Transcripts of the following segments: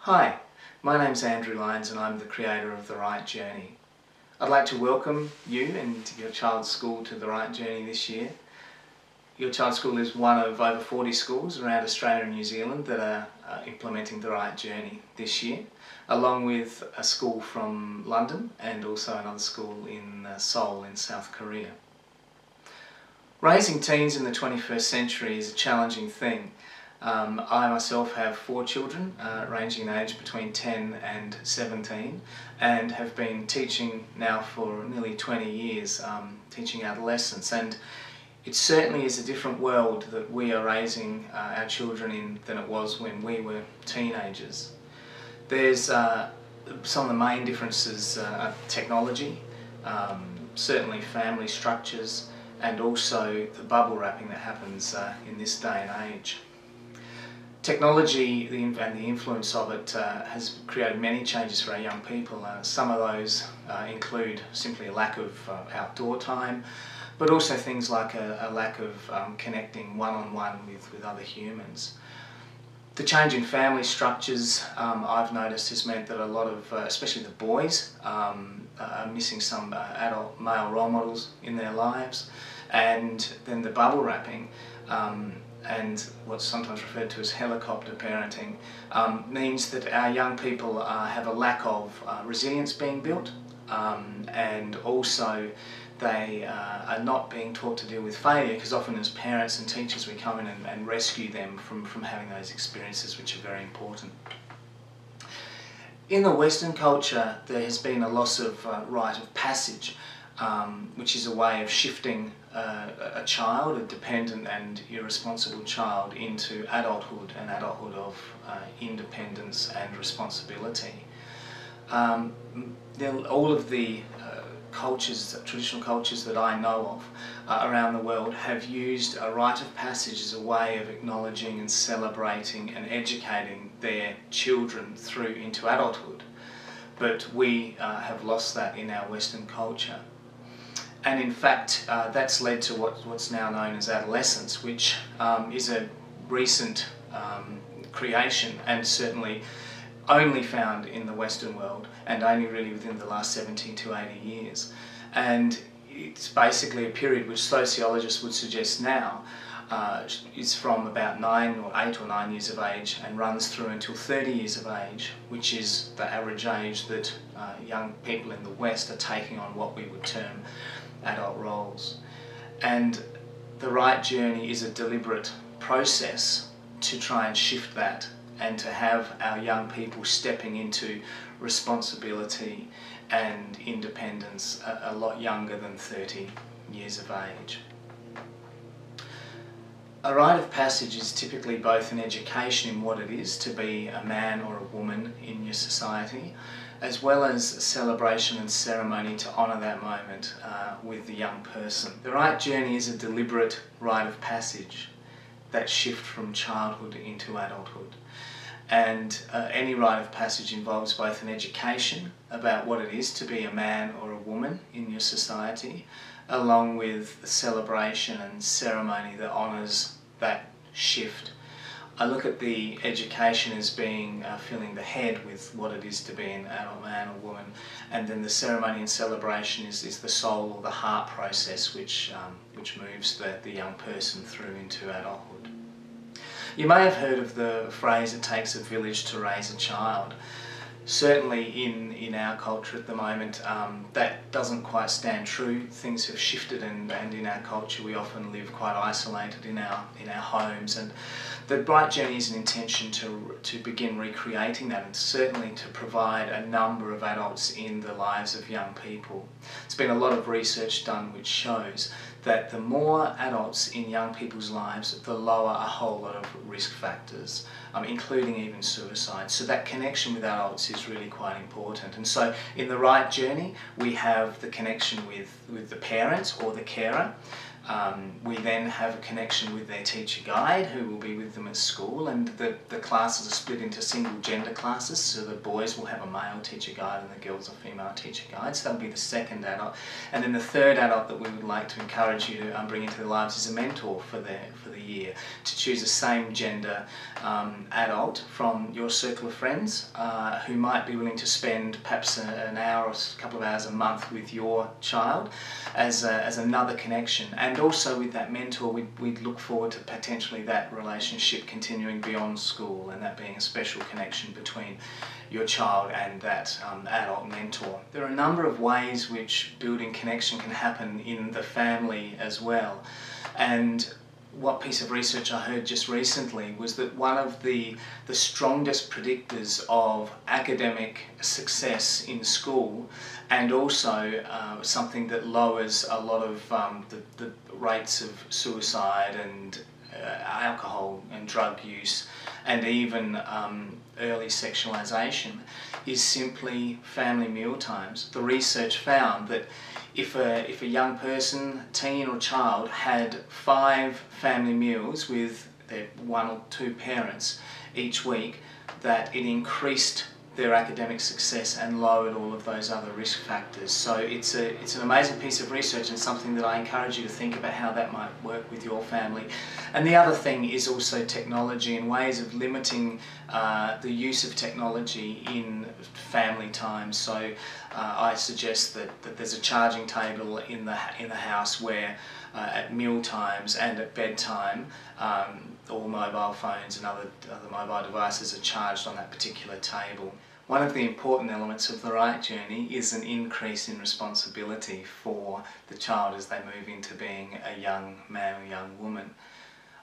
Hi, my name's Andrew Lyons and I'm the creator of the Rite Journey. I'd like to welcome you and your child's school to the Rite Journey this year. Your child's school is one of over 40 schools around Australia and New Zealand that are implementing the Rite Journey this year, along with a school from London and also another school in Seoul in South Korea. Raising teens in the 21st century is a challenging thing. I myself have 4 children ranging in age between 10 and 17 and have been teaching now for nearly 20 years, teaching adolescents, and it certainly is a different world that we are raising our children in than it was when we were teenagers. There's some of the main differences are technology, certainly family structures, and also the bubble wrapping that happens in this day and age. Technology and the influence of it has created many changes for our young people. Some of those include simply a lack of outdoor time, but also things like a lack of connecting one-on-one with other humans. The change in family structures, I've noticed, has meant that a lot of, especially the boys, are missing some adult male role models in their lives, and then the bubble wrapping and what's sometimes referred to as helicopter parenting means that our young people have a lack of resilience being built, and also they are not being taught to deal with failure, because often as parents and teachers we come in and rescue them from having those experiences, which are very important. In the Western culture there has been a loss of rite of passage, which is a way of shifting a child, a dependent and irresponsible child, into adulthood, an adulthood of independence and responsibility. All of the traditional cultures that I know of around the world have used a rite of passage as a way of acknowledging and celebrating and educating their children through into adulthood. But we have lost that in our Western culture. And in fact, that's led to what's now known as adolescence, which is a recent creation, and certainly only found in the Western world, and only really within the last 70 to 80 years. And it's basically a period which sociologists would suggest now is from about 8 or 9 years of age and runs through until 30 years of age, which is the average age that young people in the West are taking on what we would term adult roles. And the Rite Journey is a deliberate process to try and shift that, and to have our young people stepping into responsibility and independence a lot younger than 30 years of age. A rite of passage is typically both an education in what it is to be a man or a woman in your society, as well as a celebration and ceremony to honour that moment with the young person. The Rite Journey is a deliberate rite of passage, that shift from childhood into adulthood. And any rite of passage involves both an education about what it is to be a man or a woman in your society, along with the celebration and ceremony that honours that shift. I look at the education as being filling the head with what it is to be an adult man or woman, and then the ceremony and celebration is the soul or the heart process which moves the young person through into adulthood. You may have heard of the phrase, "it takes a village to raise a child." Certainly in our culture at the moment that doesn't quite stand true. Things have shifted, and in our culture we often live quite isolated in our homes, and the Rite Journey is an intention to begin recreating that, and certainly to provide a number of adults in the lives of young people. There's been a lot of research done which shows that the more adults in young people's lives, the lower a whole lot of risk factors, including even suicide. So that connection with adults is really quite important. And so in the Rite Journey we have the connection with the parent or the carer, We then have a connection with their teacher guide who will be with them at school, and the classes are split into single gender classes, so the boys will have a male teacher guide and the girls a female teacher guide. So that'll be the second adult. And then the third adult that we would like to encourage you to bring into their lives is a mentor for the year, to choose a same gender adult from your circle of friends who might be willing to spend perhaps an hour or a couple of hours a month with your child as another connection. And also with that mentor, we'd look forward to potentially that relationship continuing beyond school, and that being a special connection between your child and that adult mentor. There are a number of ways which building connection can happen in the family as well. And what piece of research I heard just recently was that one of the strongest predictors of academic success in school, and also something that lowers a lot of the rates of suicide and alcohol and drug use, and even early sexualization, is simply family meal times. The research found that if a young person, teen or child, had 5 family meals with their 1 or 2 parents each week, that it increased their academic success and lowered all of those other risk factors. So it's an amazing piece of research, and something that I encourage you to think about how that might work with your family. And the other thing is also technology and ways of limiting the use of technology in family time. So I suggest that there's a charging table in the house where at meal times and at bedtime all mobile phones and other mobile devices are charged on that particular table. One of the important elements of the Rite journey is an increase in responsibility for the child as they move into being a young man or young woman.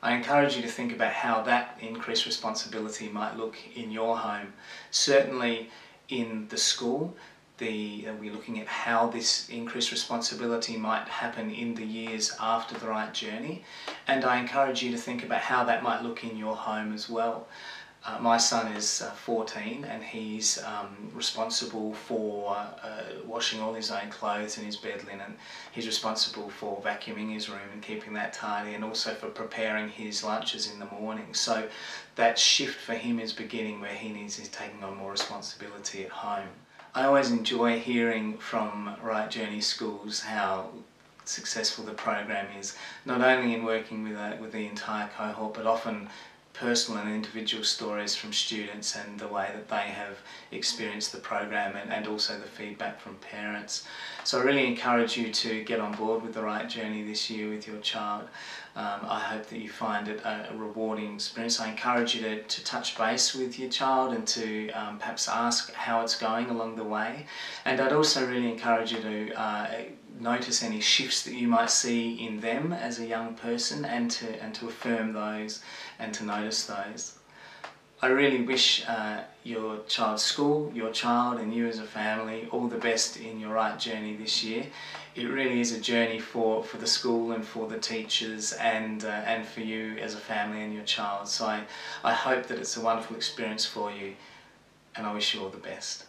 I encourage you to think about how that increased responsibility might look in your home. Certainly in the school, we're looking at how this increased responsibility might happen in the years after the Rite journey, and I encourage you to think about how that might look in your home as well. My son is 14, and he's responsible for washing all his own clothes and his bed linen. He's responsible for vacuuming his room and keeping that tidy, and also for preparing his lunches in the morning. So that shift for him is beginning, where he's taking on more responsibility at home. I always enjoy hearing from Rite Journey schools how successful the program is, not only in working with the entire cohort, but often personal and individual stories from students and the way that they have experienced the program, and also the feedback from parents. So I really encourage you to get on board with the Rite journey this year with your child. I hope that you find it a rewarding experience. I encourage you to touch base with your child and to perhaps ask how it's going along the way. And I'd also really encourage you to notice any shifts that you might see in them as a young person, and to affirm those and to notice those. I really wish your child's school, your child and you as a family all the best in your Rite journey this year. It really is a journey for the school and for the teachers, and for you as a family and your child. So I hope that it's a wonderful experience for you, and I wish you all the best.